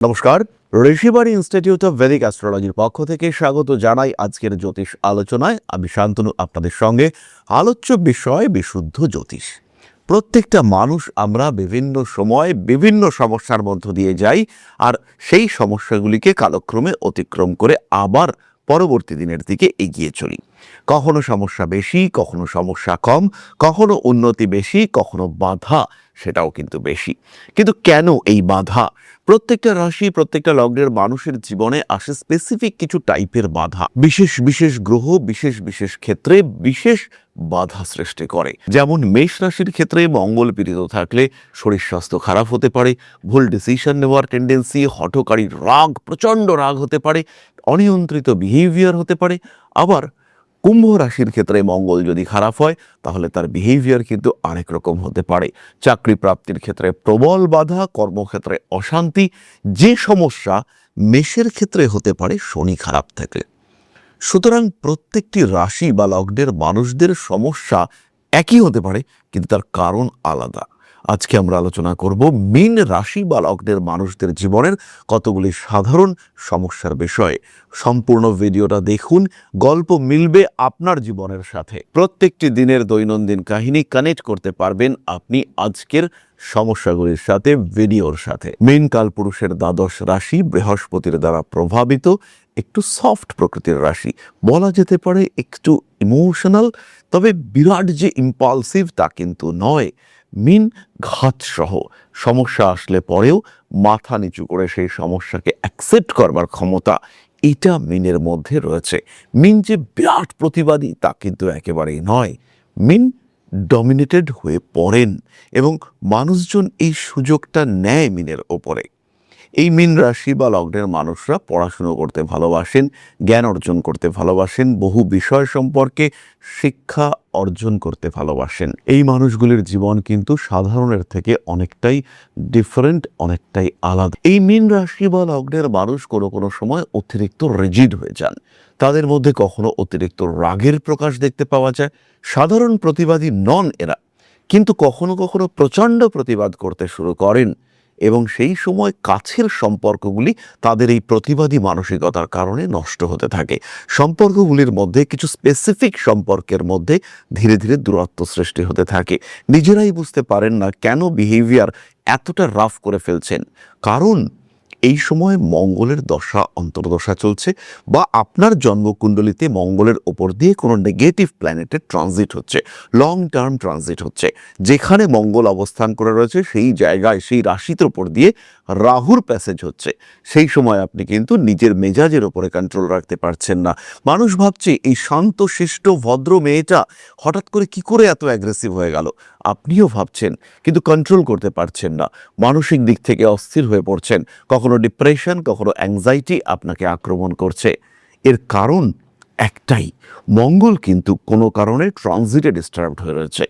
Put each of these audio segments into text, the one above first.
নমস্কার, Rishibani institute of Vedic অ্যাস্ট্রোলজির পক্ষ থেকে স্বাগত জানাই আজকের জ্যোতিষ আলোচনায়। আমি শান্তনু আপনাদের সঙ্গে। আলোচ্য বিষয় বিশুদ্ধ জ্যোতিষ। প্রত্যেকটা মানুষ আমরা বিভিন্ন সময় বিভিন্ন সমস্যার মধ্য দিয়ে যাই, আর সেই সমস্যাগুলিকে কালক্রমে অতিক্রম করে আবার পরবর্তী দিনের দিকে এগিয়ে চলি। কখনো সমস্যা বেশি, কখনো সমস্যা কম, কখনো উন্নতি বেশি, কখনো বাধা সেটাও কিন্তু বেশি। কিন্তু কেন এই বাধা? প্রত্যেকটা রাশি, প্রত্যেকটা লগ্নের মানুষের জীবনে আসে স্পেসিফিক কিছু টাইপের বাধা। বিশেষ বিশেষ গ্রহ বিশেষ বিশেষ ক্ষেত্রে বিশেষ বাধা সৃষ্টি করে। যেমন মেষ রাশির ক্ষেত্রে মঙ্গল পীড়িত থাকলে শরীর স্বাস্থ্য খারাপ হতে পারে, ভুল ডিসিশন নেওয়ার টেন্ডেন্সি, হঠকারী রাগ, প্রচণ্ড রাগ হতে পারে, অনিয়ন্ত্রিত বিহেভিয়ার হতে পারে। আবার কুম্ভ রাশির ক্ষেত্রে মঙ্গল যদি খারাপ হয় তাহলে তার বিহেভিয়ার কিন্তু আরেক রকম হতে পারে। চাকরি প্রাপ্তির ক্ষেত্রে প্রবল বাধা, কর্মক্ষেত্রে অশান্তি। যে সমস্যা মেষের ক্ষেত্রে হতে পারে শনি খারাপ থাকলে। সুতরাং প্রত্যেকটি রাশি বা লগ্নের মানুষদের সমস্যা একই হতে পারে, কিন্তু তার কারণ আলাদা। আজকে আমরা আলোচনা করব মীন রাশি বা লগ্নের মানুষদের জীবনের কতগুলি সাধারণ সমস্যার বিষয়ে। সম্পূর্ণ ভিডিওটা দেখুন, গল্প মিলবে আপনার জীবনের সাথে। প্রত্যেকটি দিনের দৈনন্দিন কাহিনী কানেক্ট করতে পারবেন আপনি আজকের সমস্যাগুলির সাথে, ভিডিওর সাথে। মীন কালপুরুষের দ্বাদশ রাশি, বৃহস্পতির দ্বারা প্রভাবিত, একটু সফট প্রকৃতির রাশি, বলা যেতে পারে একটু ইমোশনাল, তবে বিরাট যে ইম্পালসিভ তা কিন্তু নয়। মীন ঘাতসহ, সমস্যা আসলে পরেও মাথা নিচু করে সেই সমস্যাকে অ্যাকসেপ্ট করবার ক্ষমতা এটা মীনের মধ্যে রয়েছে। মীন যে বিরাট প্রতিবাদী তা কিন্তু একেবারেই নয়। মীন ডমিনেটেড হয়ে পড়েন এবং মানুষজন এই সুযোগটা নেয় মীনের ওপরে। এই মীন রাশি বা লগ্নের মানুষরা পড়াশুনো করতে ভালোবাসেন, জ্ঞান অর্জন করতে ভালোবাসেন, বহু বিষয় সম্পর্কে শিক্ষা অর্জন করতে ভালোবাসেন। এই মানুষগুলির জীবন কিন্তু সাধারণের থেকে অনেকটাই ডিফারেন্ট, অনেকটাই আলাদা। এই মীন রাশি বা লগ্নের মানুষ কোনো কোনো সময় অতিরিক্ত রিজিড হয়ে যান। তাদের মধ্যে কখনো অতিরিক্ত রাগের প্রকাশ দেখতে পাওয়া যায়। সাধারণ প্রতিবাদী নন এরা, কিন্তু কখনো কখনো প্রচণ্ড প্রতিবাদ করতে শুরু করেন, এবং সেই সময় কাছের সম্পর্কগুলি তাদের এই প্রতিবাদী মানসিকতার কারণে নষ্ট হতে থাকে। সম্পর্কগুলির মধ্যে, কিছু স্পেসিফিক সম্পর্কের মধ্যে ধীরে ধীরে দূরত্ব সৃষ্টি হতে থাকে। নিজেরাই বুঝতে পারেন না কেন বিহেভিয়ার এতটা রাফ করে ফেলছেন। কারণ এই সময় মঙ্গলের দশা অন্তর্দশা চলছে, বা আপনার জন্মকুণ্ডলিতে মঙ্গলের ওপর দিয়ে কোনো নেগেটিভ প্ল্যানেটের ট্রানজিট হচ্ছে, লং টার্ম ট্রানজিট হচ্ছে। যেখানে মঙ্গল অবস্থান করে রয়েছে সেই জায়গায়, সেই রাশির ওপর দিয়ে রাহুর প্যাসেজ হচ্ছে। সেই সময় আপনি কিন্তু নিজের মেজাজের ওপরে কন্ট্রোল রাখতে পারছেন না। মানুষ ভাবছে এই শান্ত শিষ্ট ভদ্র মেয়েটা হঠাৎ করে কি করে এত অ্যাগ্রেসিভ হয়ে গেল। আপনিও ভাবছেন, কিন্তু কন্ট্রোল করতে পারছেন না। মানসিক দিক থেকে অস্থির হয়ে পড়ছেন। কখনো ডিপ্রেশন, কখনো অ্যাংজাইটি আপনাকে আক্রমণ করছে। এর কারণ একটাই, মঙ্গল কিন্তু কোনো কারণে ট্রানজিটে ডিস্টার্বড হয়ে রয়েছে।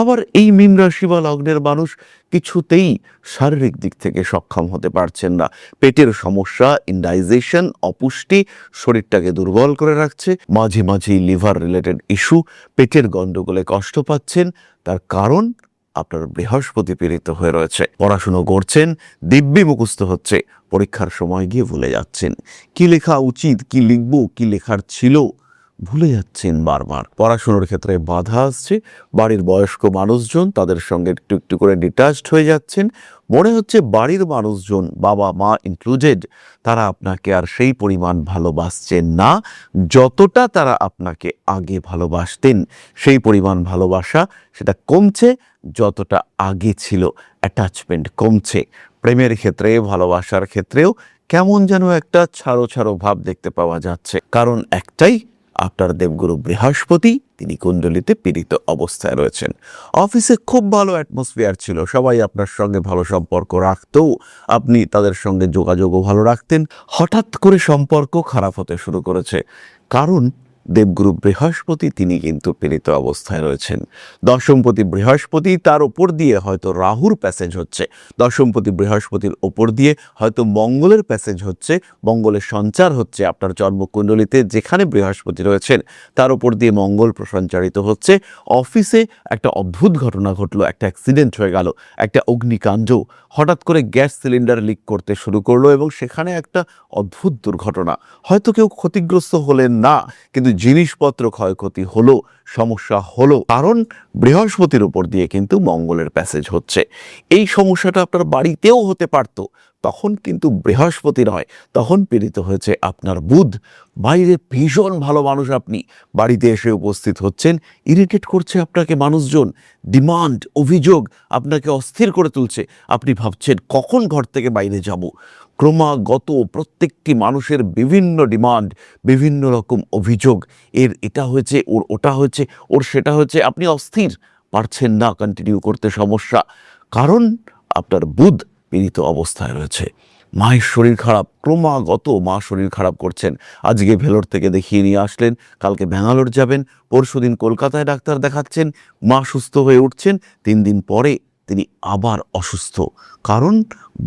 আবার এই মীন রাশি বা লগ্নের মানুষ কিছুতেই শারীরিক দিক থেকে সক্ষম হতে পারছেন না। পেটের সমস্যা, ইনডাইজেশন, অপুষ্টি শরীরটাকে দুর্বল করে রাখছে। মাঝে মাঝেই লিভার রিলেটেড ইস্যু, পেটের গন্ডগোলে কষ্ট পাচ্ছেন। তার কারণ আপনার বৃহস্পতি পীড়িত হয়ে রয়েছে। পড়াশুনো করছেন, দিব্যি মুখস্থ হচ্ছে, পরীক্ষার সময় গিয়ে ভুলে যাচ্ছেন। কি লেখা উচিত, কি লিখব, কি লেখার ছিল, ভুলে যাচ্ছেন বারবার। পড়াশুনোর ক্ষেত্রে বাধা আসছে। বাড়ির বয়স্ক মানুষজন, তাদের সঙ্গে একটু একটু করে ডিটাচড হয়ে যাচ্ছেন। মনে হচ্ছে বাড়ির মানুষজন, বাবা মা ইনক্লুডেড, তারা আপনাকে আর সেই পরিমাণ ভালোবাসছেন না যতটা তারা আপনাকে আগে ভালোবাসতেন। সেই পরিমাণ ভালোবাসা সেটা কমছে যতটা আগে ছিল। অ্যাটাচমেন্ট কমছে। প্রেমের ক্ষেত্রে, ভালোবাসার ক্ষেত্রেও কেমন যেন একটা ছাড়ো ছাড়ো ভাব দেখতে পাওয়া যাচ্ছে। কারণ একটাই, আপনার দেবগুরু বৃহস্পতি তিনি কুণ্ডলিতে পীড়িত অবস্থায় রয়েছেন। অফিসে খুব ভালো অ্যাটমসফিয়ার ছিল, সবাই আপনার সঙ্গে ভালো সম্পর্ক রাখতো, আপনি তাদের সঙ্গে যোগাযোগও ভালো রাখতেন। হঠাৎ করে সম্পর্ক খারাপ হতে শুরু করেছে। কারণ দেবগুরু বৃহস্পতি তিনি কিন্তু পীড়িত অবস্থায় রয়েছেন। দশমপতি বৃহস্পতি, তার ওপর দিয়ে হয়তো রাহুর প্যাসেজ হচ্ছে, দশমপতি বৃহস্পতির ওপর দিয়ে হয়তো মঙ্গলের প্যাসেজ হচ্ছে, মঙ্গলের সঞ্চার হচ্ছে আপনার জন্মকুণ্ডলিতে, যেখানে বৃহস্পতি রয়েছেন তার ওপর দিয়ে মঙ্গল প্রসঞ্চারিত হচ্ছে। অফিসে একটা অদ্ভুত ঘটনা ঘটলো, একটা অ্যাক্সিডেন্ট হয়ে গেল, একটা অগ্নিকাণ্ড, হঠাৎ করে গ্যাস সিলিন্ডার লিক করতে শুরু করলো এবং সেখানে একটা অদ্ভুত দুর্ঘটনা। হয়তো কেউ ক্ষতিগ্রস্ত হলেন না, কিন্তু জিনিসপত্র ক্ষয়ক্ষতি হলো, সমস্যা হলো, কারণ বৃহস্পতির উপর দিয়ে কিন্তু মঙ্গলের প্যাসেজ হচ্ছে। এই সমস্যাটা আপনার বাড়িতেও হতে পারত, তখন কিন্তু বৃহস্পতি নয়, তখন পীড়িত হয়েছে আপনার বুধ। বাইরে ভীষণ ভালো মানুষ আপনি, বাড়িতে এসে উপস্থিত হচ্ছেন, ইরিটেট করছে আপনাকে মানুষজন, ডিমান্ড, অভিযোগ আপনাকে অস্থির করে তুলছে। আপনি ভাবছেন কখন ঘর থেকে বাইরে যাব। ক্রমাগত প্রত্যেকটি মানুষের বিভিন্ন ডিমান্ড, বিভিন্ন রকম অভিযোগ, এর এটা হয়েছে, ওর ওটা হয়েছে, ওর সেটা হয়েছে, আপনি অস্থির, পারছেন না কন্টিনিউ করতে, সমস্যা, কারণ আপনার বুধ পীড়িত অবস্থায় রয়েছে। মায়ের শরীর খারাপ, ক্রমাগত মা শরীর খারাপ করছেন, আজকে ভেলোর থেকে দেখিয়ে নিয়ে আসলেন, কালকে ব্যাঙ্গালোর যাবেন, পরশুদিন কলকাতায় ডাক্তার দেখাচ্ছেন, মা সুস্থ হয়ে উঠছেন, 3 দিন পরে তিনি আবার অসুস্থ, কারণ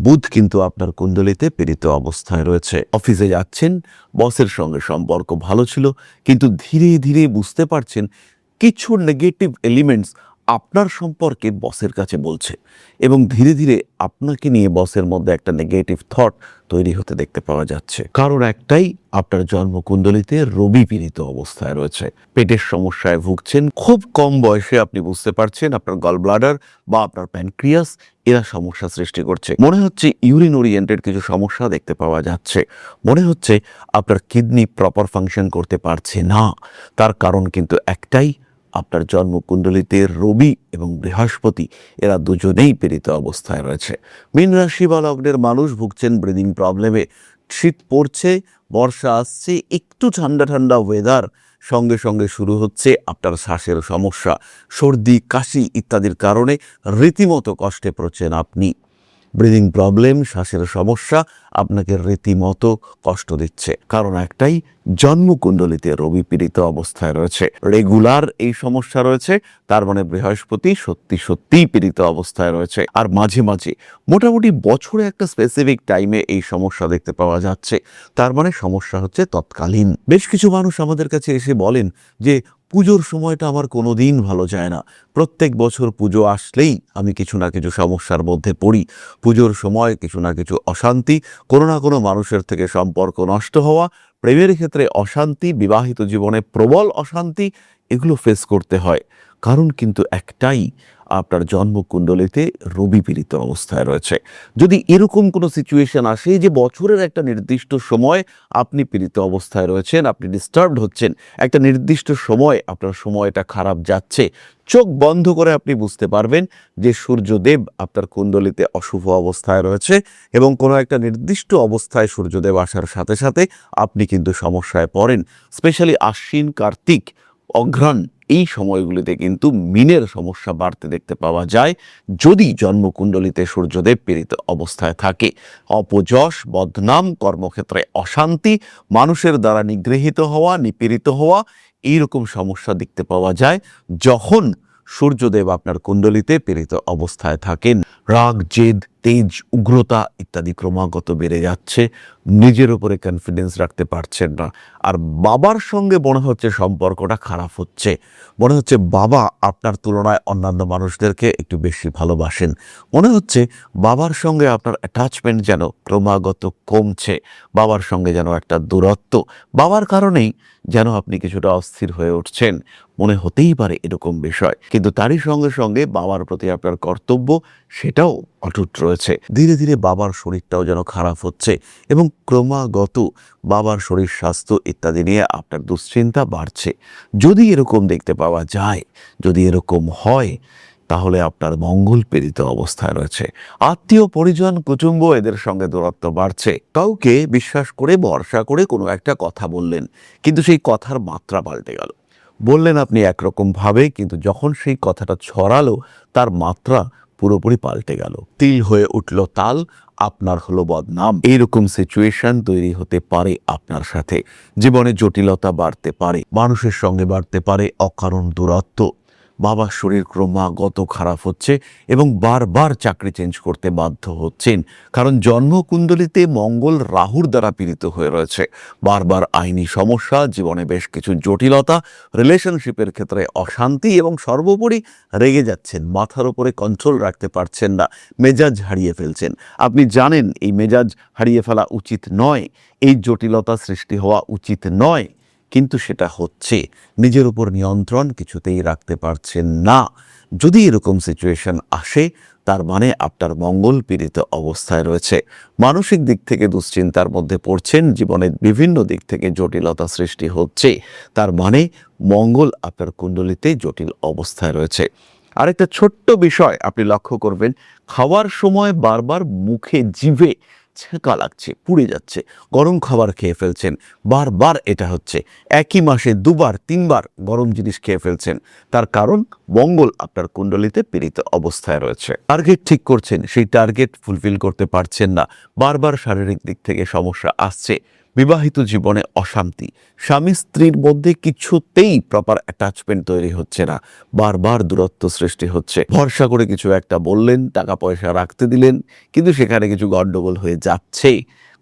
বুধ কিন্তু আপনার কুণ্ডলিতে পীড়িত অবস্থায় রয়েছে। অফিসে যাচ্ছেন, বসের সঙ্গে সম্পর্ক ভালো ছিল, কিন্তু ধীরে ধীরে বুঝতে পারছেন কিছু নেগেটিভ এলিমেন্টস আপনার সম্পর্কে বসের কাছে বলছে, এবং ধীরে ধীরে আপনাকে নিয়ে বসের মধ্যে একটা নেগেটিভ থট তৈরি হতে দেখতে পাওয়া যাচ্ছে। কারণ একটাই, আপনার জন্মকুণ্ডলিতে রবি পীড়িত অবস্থায় রয়েছে, পেটের সমস্যায় ভুগছেন, খুব কম বয়সে আপনি বুঝতে পারছেন আপনার গল ব্লাডার বা আপনার প্যানক্রিয়াস এরা সমস্যা সৃষ্টি করছে। মনে হচ্ছে ইউরিন ওরিয়েন্টেড কিছু সমস্যা দেখতে পাওয়া যাচ্ছে, মনে হচ্ছে আপনার কিডনি প্রপার ফাংশন করতে পারছে না। তার কারণ কিন্তু একটাই, আপনার জন্মকুণ্ডলিতে রবি এবং বৃহস্পতি এরা দুজনেই পীড়িত অবস্থায় রয়েছে। মীন রাশি বা লগ্নের মানুষ ভুগছেন ব্রিদিং প্রবলেমে। শীত পড়ছে, বর্ষা আসছে, একটু ঠান্ডা ঠান্ডা ওয়েদার, সঙ্গে সঙ্গে শুরু হচ্ছে আপনার শ্বাসের সমস্যা, সর্দি, কাশি ইত্যাদির কারণে রীতিমতো কষ্টে পড়ছেন আপনি। ব্রিদিং প্রবলেম, শ্বাসের সমস্যা আপনাকে রীতিমতো কষ্ট দিচ্ছে, কারণ একটাই, জন্মকুণ্ডলিতে রবি পীড়িত অবস্থায় রয়েছে, রেগুলার এই সমস্যা রয়েছে, তার মানে বৃহস্পতি সত্যি সত্যিই পীড়িত অবস্থায় রয়েছে। আর মাঝে মাঝে মোটামুটি বছরে একটা স্পেসিফিক টাইমে এই সমস্যা দেখতে পাওয়া যাচ্ছে, তার মানে সমস্যা হচ্ছে তৎকালীন। বেশ কিছু মানুষ আমাদের কাছে এসে বলেন যে পুজোর সময়টা আমার কোনো দিন ভালো যায় না, প্রত্যেক বছর পুজো আসলেই আমি কিছু না কিছু সমস্যার মধ্যে পড়ি, পুজোর সময় কিছু না কিছু অশান্তি, কোনো না কোনো মানুষের থেকে সম্পর্ক নষ্ট হওয়া, প্রেমের ক্ষেত্রে অশান্তি, বিবাহিত জীবনে প্রবল অশান্তি, এগুলো ফেস করতে হয়। কারণ কিন্তু একটাই, আপনার জন্মকুণ্ডলিতে রবি পীড়িত অবস্থায় রয়েছে। যদি এরকম কোনো সিচুয়েশন আসে যে বছরের একটা নির্দিষ্ট সময় আপনি পীড়িত অবস্থায় রয়েছেন, আপনি ডিস্টার্বড হচ্ছেন, একটা নির্দিষ্ট সময় আপনার সময়টা খারাপ যাচ্ছে, চোখ বন্ধ করে আপনি বুঝতে পারবেন যে সূর্যদেব আপনার কুণ্ডলিতে অশুভ অবস্থায় রয়েছে, এবং কোনো একটা নির্দিষ্ট অবস্থায় সূর্যদেব আসার সাথে সাথে আপনি কিন্তু সমস্যায় পড়েন। স্পেশালি আশ্বিন, কার্তিক, অঘ্রাণ এই সময়গুলিতে কিন্তু মিনের সমস্যা বাড়তে দেখতে পাওয়া যায়, যদি জন্মকুণ্ডলিতে সূর্যদেব পীড়িত অবস্থায় থাকে। অপযশ, বদনাম, কর্মক্ষেত্রে অশান্তি, মানুষের দ্বারা নিগৃহীত হওয়া, নিপীড়িত হওয়া, এইরকম সমস্যা দেখতে পাওয়া যায় যখন সূর্যদেব আপনার কুণ্ডলিতে পীড়িত অবস্থায় থাকেন। রাগ, জেদ, তেজ, উগ্রতা ইত্যাদি ক্রমাগত বেড়ে যাচ্ছে, নিজের উপরে কনফিডেন্স রাখতে পারছেন না, আর বাবার সঙ্গে মনে হচ্ছে সম্পর্কটা খারাপ হচ্ছে, মনে হচ্ছে বাবা আপনার তুলনায় অন্যান্য মানুষদেরকে একটু বেশি ভালোবাসেন, মনে হচ্ছে বাবার সঙ্গে আপনার অ্যাটাচমেন্ট যেন ক্রমাগত কমছে, বাবার সঙ্গে যেন একটা দূরত্ব, বাবার কারণেই যেন আপনি কিছুটা অস্থির হয়ে উঠছেন, মনে হতেই পারে এরকম বিষয়। কিন্তু তারই সঙ্গে সঙ্গে বাবার প্রতি আপনার কর্তব্য সেটাও অটুট রয়েছে। ধীরে ধীরে বাবার শরীরটাও যেন খারাপ হচ্ছে, এবং ক্রমাগত বাবার শরীর স্বাস্থ্য ইত্যাদি নিয়ে আপনার দুশ্চিন্তা বাড়ছে। যদি এরকম দেখতে পাওয়া যায়, যদি এরকম হয়, তাহলে আপনার মঙ্গল পীড়িত অবস্থায় রয়েছে। আত্মীয় পরিজন, কুটুম্ব এদের সঙ্গে দূরত্ব বাড়ছে। কাউকে বিশ্বাস করে ভরসা করে কোনো একটা কথা বললেন, কিন্তু সেই কথার মাত্রা পাল্টে গেল। বললেন আপনি একরকম ভাবে, কিন্তু যখন সেই কথাটা ছড়ালো তার মাত্রা পুরোপুরি পাল্টে গেল। তিল হয়ে উঠল তাল, আপনার হলো বদনাম। এইরকম সিচুয়েশন তৈরি হতে পারে আপনার সাথে। জীবনে জটিলতা বাড়তে পারে, মানুষের সঙ্গে বাড়তে পারে অকারণ দূরত্ব। বাবার শরীর ক্রমাগত খারাপ হচ্ছে এবং বারবার চাকরি চেঞ্জ করতে বাধ্য হচ্ছেন, কারণ জন্মকুণ্ডলিতে মঙ্গল রাহুর দ্বারা পীড়িত হয়ে রয়েছে। বারবার আইনি সমস্যা, জীবনে বেশ কিছু জটিলতা, রিলেশনশিপের ক্ষেত্রে অশান্তি এবং সর্বোপরি রেগে যাচ্ছেন, মাথার উপরে কন্ট্রোল রাখতে পারছেন না, মেজাজ হারিয়ে ফেলছেন। আপনি জানেন এই মেজাজ হারিয়ে ফেলা উচিত নয়, এই জটিলতা সৃষ্টি হওয়া উচিত নয়, কিন্তু সেটা হচ্ছে। নিজের উপর নিয়ন্ত্রণ কিছুতেই রাখতে পারছেন না। যদি এরকম সিচুয়েশন আসে, তার মানে আপনার মঙ্গল পীড়িত অবস্থায় রয়েছে। মানসিক দিক থেকে দুশ্চিন্তার মধ্যে পড়ছেন, জীবনের বিভিন্ন দিক থেকে জটিলতা সৃষ্টি হচ্ছে, তার মানে মঙ্গল আপনার কুণ্ডলিতে জটিল অবস্থায় রয়েছে। আরেকটা ছোট্ট বিষয় আপনি লক্ষ্য করবেন, খাওয়ার সময় বারবার মুখে জিভে ছেঁকা লাগছে, পুড়ে যাচ্ছে, গরম খাবার খেয়ে ফেলছেন, বারবার এটা হচ্ছে, একই মাসে 2বার 3বার গরম জিনিস খেয়ে ফেলছেন। তার কারণ মঙ্গল আপনার কুণ্ডলিতে পীড়িত অবস্থায় রয়েছে। টার্গেট ঠিক করছেন, সেই টার্গেট ফুলফিল করতে পারছেন না, বারবার শারীরিক দিক থেকে সমস্যা আসছে, বিবাহিত জীবনে অশান্তি, স্বামী স্ত্রীর মধ্যে কিছুতেই প্রপার অ্যাটাচমেন্ট তৈরি হচ্ছে না, বারবার দূরত্ব সৃষ্টি হচ্ছে। ভরসা করে কিছু একটা বললেন, টাকা পয়সা রাখতে দিলেন, কিন্তু সেখানে কিছু গন্ডগোল হয়ে যাচ্ছে,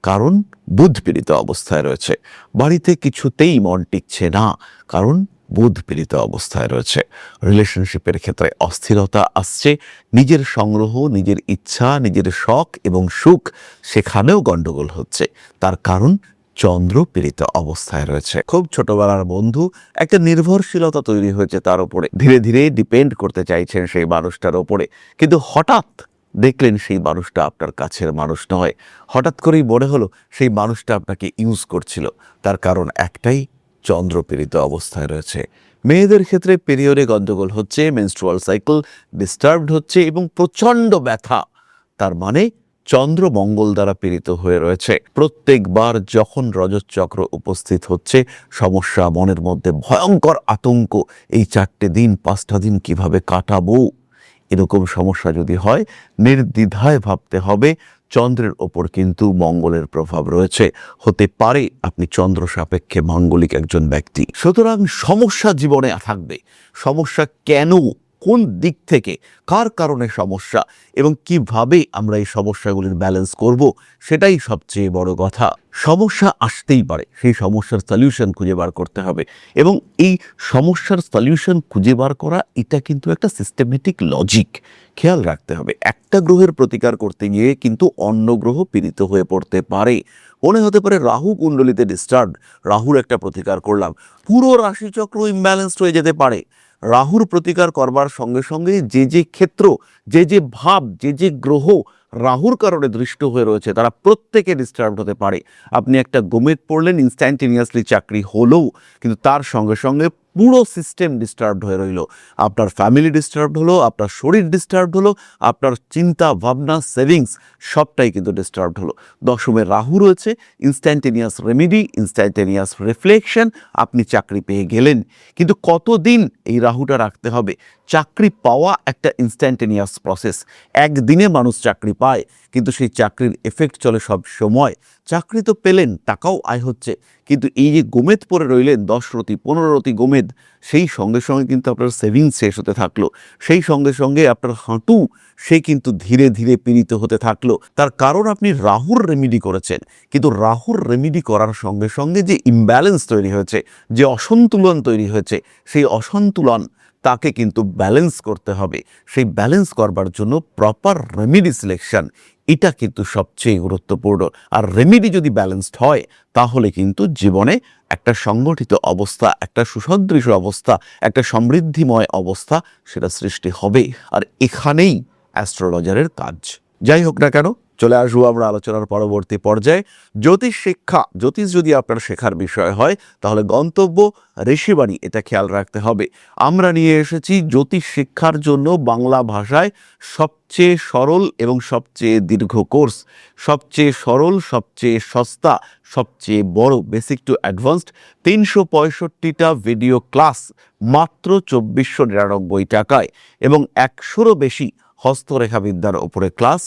কারণ বুধ পীড়িত অবস্থায় রয়েছে। বাড়িতে কিছুতেই মন টিকছে না, কারণ বুধ পীড়িত অবস্থায় রয়েছে। রিলেশনশিপের ক্ষেত্রে অস্থিরতা আসছে, নিজের সংগ্রহ, নিজের ইচ্ছা, নিজের শখ এবং সুখ, সেখানেও গন্ডগোল হচ্ছে, তার কারণ চন্দ্র পীড়িত অবস্থায় রয়েছে। খুব ছোটবেলার বন্ধু, একটা নির্ভরশীলতা তৈরি হয়েছে তার উপরে, ধীরে ধীরে ডিপেন্ড করতে চাইছেন সেই মানুষটার ওপরে, কিন্তু হঠাৎ দেখলেন সেই মানুষটা আপনার কাছের মানুষ নয়। হঠাৎ করেই মনে হলো সেই মানুষটা আপনাকে ইউজ করছিল, তার কারণ একটাই, চন্দ্র পীড়িত অবস্থায় রয়েছে। মেয়েদের ক্ষেত্রে পিরিয়ডে গন্ডগোল হচ্ছে, মেনস্ট্রুয়াল সাইকেল ডিস্টার্বড হচ্ছে এবং প্রচণ্ড ব্যথা, তার মানে চন্দ্র মঙ্গল দ্বারা পীড়িত হয়ে রয়েছে। প্রত্যেকবার যখন রজত চক্র উপস্থিত হচ্ছে, সমস্যা, মনের মধ্যে ভয়ঙ্কর আতঙ্ক, এই 4টে দিন 5টা দিন কিভাবে কাটাবো, এরকম সমস্যা যদি হয়, নির্দ্বিধায় ভাবতে হবে চন্দ্রের ওপর কিন্তু মঙ্গলের প্রভাব রয়েছে। হতে পারে আপনি চন্দ্র সাপেক্ষে মাঙ্গলিক একজন ব্যক্তি, সুতরাং সমস্যা জীবনে থাকবে। সমস্যা কেন, কোন দিক থেকে, কার কারণে সমস্যা এবং কিভাবে আমরা এই সমস্যাগুলির ব্যালেন্স করব, সেটাই সবচেয়ে বড় কথা। সমস্যা আসতেই পারে, সেই সমস্যার সলিউশন খুঁজে বার করতে হবে, এবং এই সমস্যার সলিউশন খুঁজে বার করা, এটা কিন্তু একটা সিস্টেমেটিক লজিক, খেয়াল রাখতে হবে। একটা গ্রহের প্রতিকার করতে গিয়ে কিন্তু অন্য গ্রহ পীড়িত হয়ে পড়তে পারে। মনে হতে পারে রাহু কুণ্ডলিতে ডিস্টার্ব, রাহুর একটা প্রতিকার করলাম, পুরো রাশিচক্র ইমব্যালেন্সড হয়ে যেতে পারে। রাহুর প্রতিকার করবার সঙ্গে সঙ্গে যে যে ক্ষেত্র, যে যে ভাব, যে যে গ্রহ রাহুর কারণে দৃষ্ট হয়ে রয়েছে, তারা প্রত্যেকে ডিস্টার্ব হতে পারে। আপনি একটা গোমেদ পড়লেন, ইনস্ট্যান্টেনিয়াসলি চাকরি হলো, কিন্তু তার সঙ্গে সঙ্গে পুরো সিস্টেম ডিস্টার্বড হয়ে রইল। আপনার ফ্যামিলি ডিস্টার্বড হলো, আপনার শরীর ডিস্টার্বড হলো, আপনার চিন্তা ভাবনা, সেভিংস সবটাই কিন্তু ডিস্টার্বড হলো। দশমে রাহু রয়েছে, ইনস্ট্যান্টেনিয়াস রেমেডি, ইনস্ট্যান্টেনিয়াস রিফ্লেকশন, আপনি চাকরি পেয়ে গেলেন, কিন্তু কতদিন এই রাহুটা রাখতে হবে? চাকরি পাওয়া একটা ইনস্ট্যান্টেনিয়াস প্রসেস, একদিনে মানুষ চাকরি পায়, কিন্তু সেই চাকরির এফেক্ট চলে সব সময়। চাকরি তো পেলেন, টাকাও আয় হচ্ছে, কিন্তু এই যে গোমেদ পরে রইলেন, 10 রতি 15 রতি গোমেদ, সেই সঙ্গে সঙ্গে কিন্তু আপনার সেভিংস শেষ হতে থাকলো, সেই সঙ্গে সঙ্গে আপনার হাঁটু সে কিন্তু ধীরে ধীরে পীড়িত হতে থাকলো। তার কারণ আপনি রাহুর রেমিডি করেছেন, কিন্তু রাহুর রেমিডি করার সঙ্গে সঙ্গে যে ইমব্যালেন্স তৈরি হয়েছে, যে অসন্তুলন তৈরি হয়েছে, সেই অসন্তুলন তাকে কিন্তু ব্যালেন্স করতে হবে। সেই ব্যালেন্স করবার জন্য প্রপার রেমিডি সিলেকশন, এটা কিন্তু সবচেয়ে গুরুত্বপূর্ণ। আর রেমিডি যদি ব্যালেন্সড হয়, তাহলে কিন্তু জীবনে একটা সংগঠিত অবস্থা, একটা সুসদৃশ অবস্থা, একটা সমৃদ্ধিময় অবস্থা, সেটা সৃষ্টি হবে। আর এখানেই অ্যাস্ট্রোলজারের কাজ। যাই হোক না কেন, চলে আসবো আমরা আলোচনার পরবর্তী পর্যায়ে। জ্যোতিষ শিক্ষা, জ্যোতিষ যদি আপনার শেখার বিষয় হয়, তাহলে গন্তব্য ঋষিবাণী, এটা খেয়াল রাখতে হবে। আমরা নিয়ে এসেছি জ্যোতিষ শিক্ষার জন্য বাংলা ভাষায় সবচেয়ে সরল এবং সবচেয়ে দীর্ঘ কোর্স, সবচেয়ে সরল, সবচেয়ে সস্তা, সবচেয়ে বড়, বেসিক টু অ্যাডভান্সড 365টা ভিডিও ক্লাস মাত্র 2499 টাকায়, এবং 100রও বেশি হস্তরেখাবিদ্যার ওপরে ক্লাস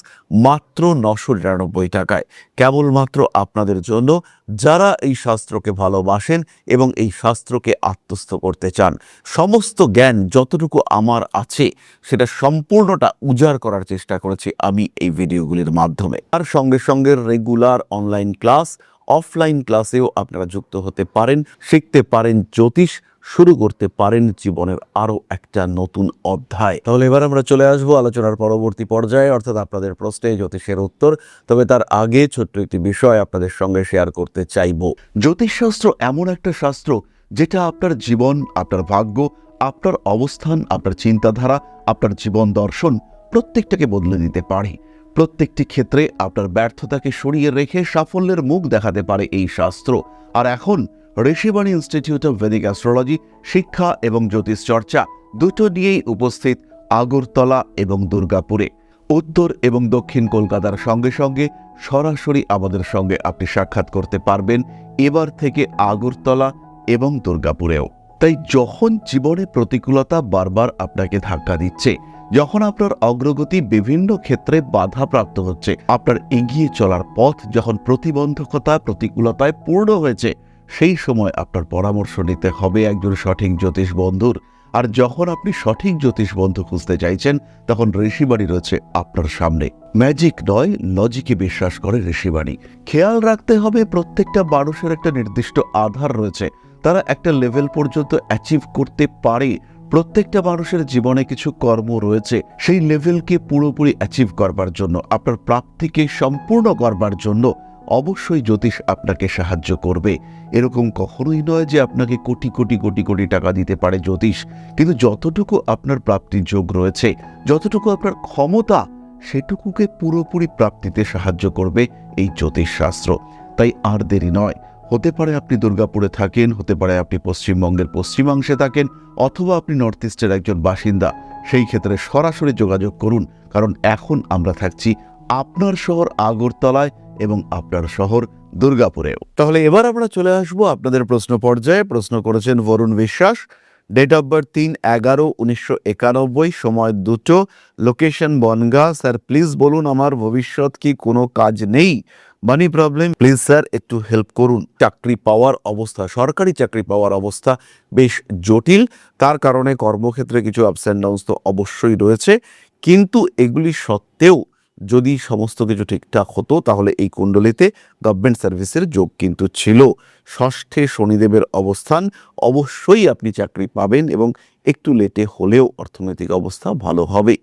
মাত্র 999 টাকায়, কেবলমাত্র আপনাদের জন্য যারা এই শাস্ত্রকে ভালোবাসেন এবং এই শাস্ত্রকে আত্মস্থ করতে চান। সমস্ত জ্ঞান যতটুকু আমার আছে সেটা সম্পূর্ণটা উজাড় করার চেষ্টা করেছি আমি এই ভিডিওগুলির মাধ্যমে। আর সঙ্গে সঙ্গে রেগুলার অনলাইন ক্লাস, অফলাইন ক্লাসেও আপনারা যুক্ত হতে পারেন, শিখতে পারেন জ্যোতিষ, শুরু করতে পারেন জীবনের আরো একটা নতুন অধ্যায়। তাহলে এবার আমরা চলে আসবো আলোচনার পরবর্তী পর্যায়ে, অর্থাৎ আপনাদের প্রশ্নে জ্যোতিষের উত্তর। তবে তার আগে ছোট্ট একটি বিষয় আপনাদের সঙ্গে শেয়ার করতে চাইব। জ্যোতিষশাস্ত্র এমন একটা শাস্ত্র যেটা আপনার জীবন, আপনার ভাগ্য, আপনার অবস্থান, আপনার চিন্তাধারা, আপনার জীবন দর্শন প্রত্যেকটাকে বদলে দিতে পারে। প্রত্যেকটি ক্ষেত্রে আপনার ব্যর্থতাকে সরিয়ে রেখে সাফল্যের মুখ দেখাতে পারে এই শাস্ত্র। আর এখন Rishibani institute of Vedic astrology শিক্ষা এবং জ্যোতিষ চর্চা দুটো নিয়েই উপস্থিত আগরতলা এবং দুর্গাপুরে। উত্তর এবং দক্ষিণ কলকাতার সঙ্গে সঙ্গে সরাসরি আমাদের সঙ্গে আপনি সাক্ষাৎ করতে পারবেন এবার থেকে আগরতলা এবং দুর্গাপুরেও। তাই যখন জীবনে প্রতিকূলতা বারবার আপনাকে ধাক্কা দিচ্ছে, যখন আপনার অগ্রগতি বিভিন্ন ক্ষেত্রে বাধাপ্রাপ্ত হচ্ছে, আপনার এগিয়ে চলার পথ যখন প্রতিবন্ধকতা, প্রতিকূলতায় পূর্ণ হয়েছে, সেই সময় আপনার পরামর্শ নিতে হবে একজন সঠিক জ্যোতিষ বন্ধুর। আর যখন আপনি সঠিক জ্যোতিষ বন্ধু খুঁজতে চাইছেন, তখন ঋষিবাণী রয়েছে আপনার সামনে। ম্যাজিক নয়, লজিকে বিশ্বাস করে ঋষিবাণী। খেয়াল রাখতে হবে প্রত্যেকটা মানুষের একটা নির্দিষ্ট আধার রয়েছে, তারা একটা লেভেল পর্যন্ত অ্যাচিভ করতে পারে। প্রত্যেকটা মানুষের জীবনে কিছু কর্ম রয়েছে, সেই লেভেলকে পুরোপুরি অ্যাচিভ করবার জন্য, আপনার প্রাপ্তিকে সম্পূর্ণ করবার জন্য অবশ্যই জ্যোতিষ আপনাকে সাহায্য করবে। এরকম কখনোই নয় যে আপনাকে কোটি কোটি কোটি কোটি টাকা দিতে পারে জ্যোতিষ, কিন্তু যতটুকু আপনার প্রাপ্তির যোগ রয়েছে, যতটুকু আপনার ক্ষমতা, সেটুকুকে পুরোপুরি প্রাপ্তিতে সাহায্য করবে এই জ্যোতিষ শাস্ত্র। তাই আর দেরি নয়। হতে পারে আপনি দুর্গাপুরে থাকেন, হতে পারে আপনি পশ্চিমবঙ্গের পশ্চিমাংশে থাকেন, অথবা আপনি নর্থ ইস্টের একজন বাসিন্দা। সেই ক্ষেত্রে সরাসরি যোগাযোগ করুন, কারণ এখন আমরা থাকছি আপনার শহর আগরতলায় এবং আপনার শহর দুর্গাপুরেও। তাহলে এবার আমরা চলে আসবো আপনাদের প্রশ্ন পর্যায়ে। প্রশ্ন করেছেন বরুণ বিশ্বাস, ডেট অফ বার্থ 3/11/1991, সময় 2টো, লোকেশন বনগা। স্যার প্লিজ বলুন আমার ভবিষ্যৎ কি কোনো কাজ নেই, মানি প্রবলেম, প্লিজ স্যার একটু হেল্প করুন। চাকরি পাওয়ার অবস্থা, সরকারি চাকরি পাওয়ার অবস্থা বেশ জটিল, তার কারণে কর্মক্ষেত্রে কিছু আপস অ্যান্ড ডাউনস তো অবশ্যই রয়েছে, কিন্তু এগুলি সত্ত্বেও যদি সমস্ত কিছু ঠিকঠাক হতো তাহলে এই কুণ্ডলিতে গভর্নমেন্ট সার্ভিসের যোগ কিন্তু ছিল। ষষ্ঠে শনিদেবের অবস্থান, অবশ্যই আপনি চাকরি পাবেন এবং একটু লেটে হলেও অর্থনৈতিক অবস্থা ভালো হবে।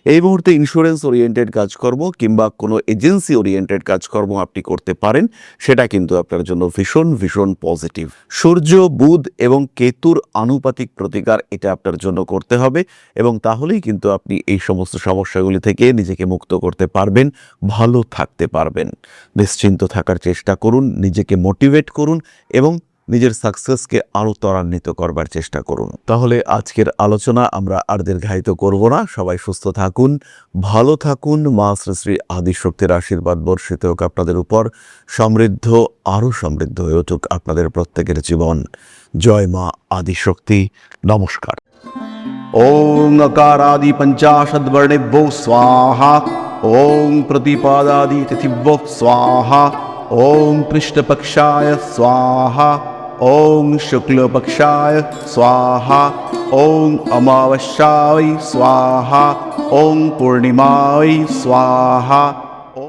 এই মুহূর্তে ইন্স্যুরেন্স ওরিয়েন্টেড কাজকর্ম কিংবা কোনো এজেন্সি ওরিয়েন্টেড কাজকর্ম আপনি করতে পারেন, সেটা কিন্তু আপনার জন্য ভীষণ ভীষণ পজিটিভ। সূর্য, বুধ এবং কেতুর আনুপাতিক প্রতিকার এটা আপনার জন্য করতে হবে, এবং তাহলেই কিন্তু আপনি এই সমস্ত সমস্যাগুলি থেকে নিজেকে মুক্ত করতে পারবেন, ভালো থাকতে পারবেন। নিশ্চিন্ত থাকার চেষ্টা করুন, নিজেকে মোটিভেট করুন এবং নিজের সাকসেসকে আরো ত্বরান্বিত করবার চেষ্টা করুন। তাহলে আজকের আলোচনা আমরা আর দীর্ঘায়িত করব না। সবাই সুস্থ থাকুন, ভালো থাকুন। মা শ্রী শ্রী আদিশক্তির আশীর্বাদ বর্ষিত হোক আপনাদের উপর, সমৃদ্ধ, আরো সমৃদ্ধ হয়ে উঠুক আপনাদের প্রত্যেকের জীবন। জয় মা আদিশক্তি। নমস্কার। ওং অকারাদি পঞ্চাশদ্বর্ণেভ্যো স্বাহা, ওং প্রতিপাদাদি তিথিভ্যো স্বাহা, ওং কৃষ্ণপক্ষায় স্বাহা, ওং শুক্লপক্ষায় স্বাহা, ওং অমাবস্যায় স্বাহা, ওং পূর্ণিমায় স্বাহা।